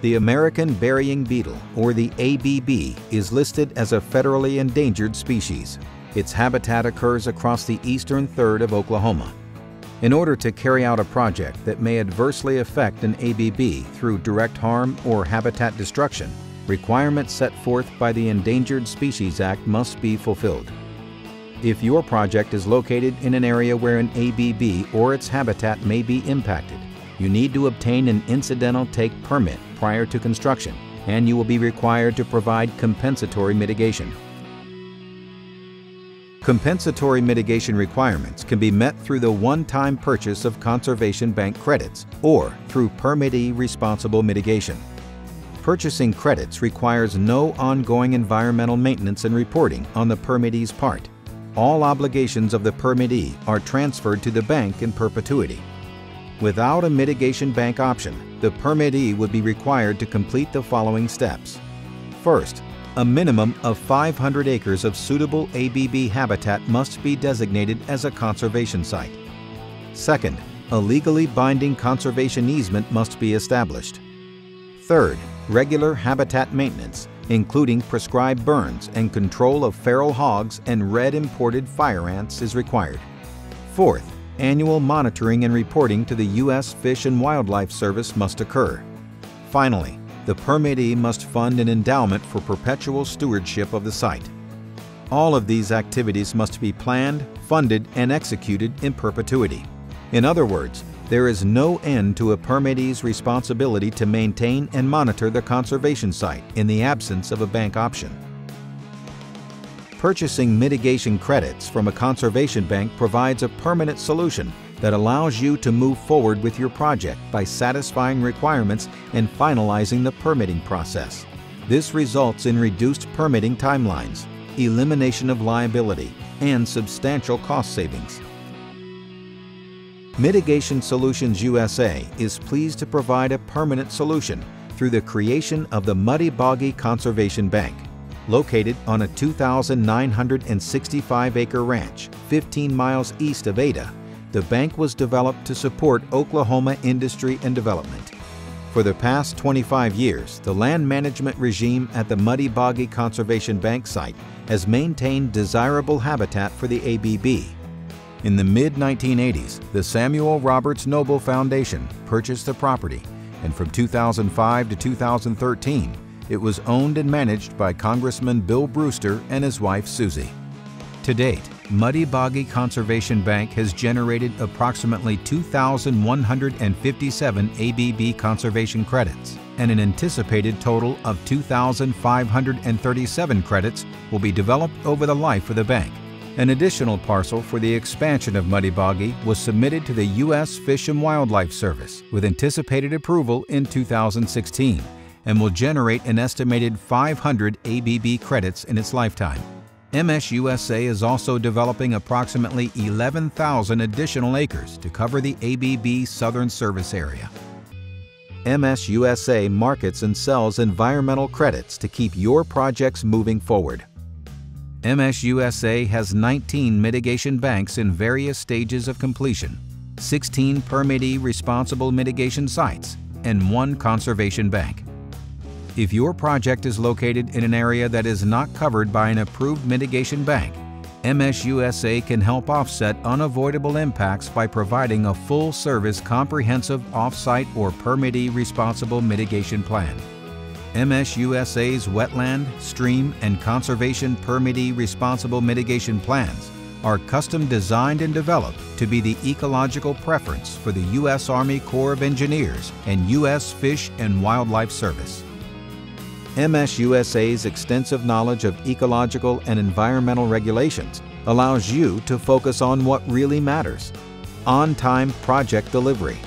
The American burying beetle, or the ABB, is listed as a federally endangered species. Its habitat occurs across the eastern third of Oklahoma. In order to carry out a project that may adversely affect an ABB through direct harm or habitat destruction, requirements set forth by the Endangered Species Act must be fulfilled. If your project is located in an area where an ABB or its habitat may be impacted, you need to obtain an incidental take permit prior to construction, and you will be required to provide compensatory mitigation. Compensatory mitigation requirements can be met through the one-time purchase of Conservation Bank credits or through permittee responsible mitigation. Purchasing credits requires no ongoing environmental maintenance and reporting on the permittee's part. All obligations of the permittee are transferred to the bank in perpetuity. Without a mitigation bank option, the permittee would be required to complete the following steps. First, a minimum of 500 acres of suitable ABB habitat must be designated as a conservation site. Second, a legally binding conservation easement must be established. Third, regular habitat maintenance, including prescribed burns and control of feral hogs and red imported fire ants, is required. Fourth, annual monitoring and reporting to the U.S. Fish and Wildlife Service must occur. Finally, the permittee must fund an endowment for perpetual stewardship of the site. All of these activities must be planned, funded, and executed in perpetuity. In other words, there is no end to a permittee's responsibility to maintain and monitor the conservation site in the absence of a bank option. Purchasing mitigation credits from a conservation bank provides a permanent solution that allows you to move forward with your project by satisfying requirements and finalizing the permitting process. This results in reduced permitting timelines, elimination of liability, and substantial cost savings. Mitigation Solutions USA is pleased to provide a permanent solution through the creation of the Muddy Boggy Conservation Bank. Located on a 2,965-acre ranch 15 miles east of Ada, the bank was developed to support Oklahoma industry and development. For the past 25 years, the land management regime at the Muddy Boggy Conservation Bank site has maintained desirable habitat for the ABB. In the mid-1980s, the Samuel Roberts Noble Foundation purchased the property, and from 2005 to 2013, it was owned and managed by Congressman Bill Brewster and his wife Susie. To date, Muddy Boggy Conservation Bank has generated approximately 2,157 ABB conservation credits, and an anticipated total of 2,537 credits will be developed over the life of the bank. An additional parcel for the expansion of Muddy Boggy was submitted to the U.S. Fish and Wildlife Service with anticipated approval in 2016 and will generate an estimated 500 ABB credits in its lifetime. MSUSA is also developing approximately 11,000 additional acres to cover the ABB Southern Service Area. MSUSA markets and sells environmental credits to keep your projects moving forward. MSUSA has 19 mitigation banks in various stages of completion, 16 permittee responsible mitigation sites, and 1 conservation bank. If your project is located in an area that is not covered by an approved mitigation bank, MSUSA can help offset unavoidable impacts by providing a full-service comprehensive off-site or permittee responsible mitigation plan. MSUSA's wetland, stream, and conservation permittee responsible mitigation plans are custom designed and developed to be the ecological preference for the U.S. Army Corps of Engineers and U.S. Fish and Wildlife Service. MSUSA's extensive knowledge of ecological and environmental regulations allows you to focus on what really matters: on-time project delivery.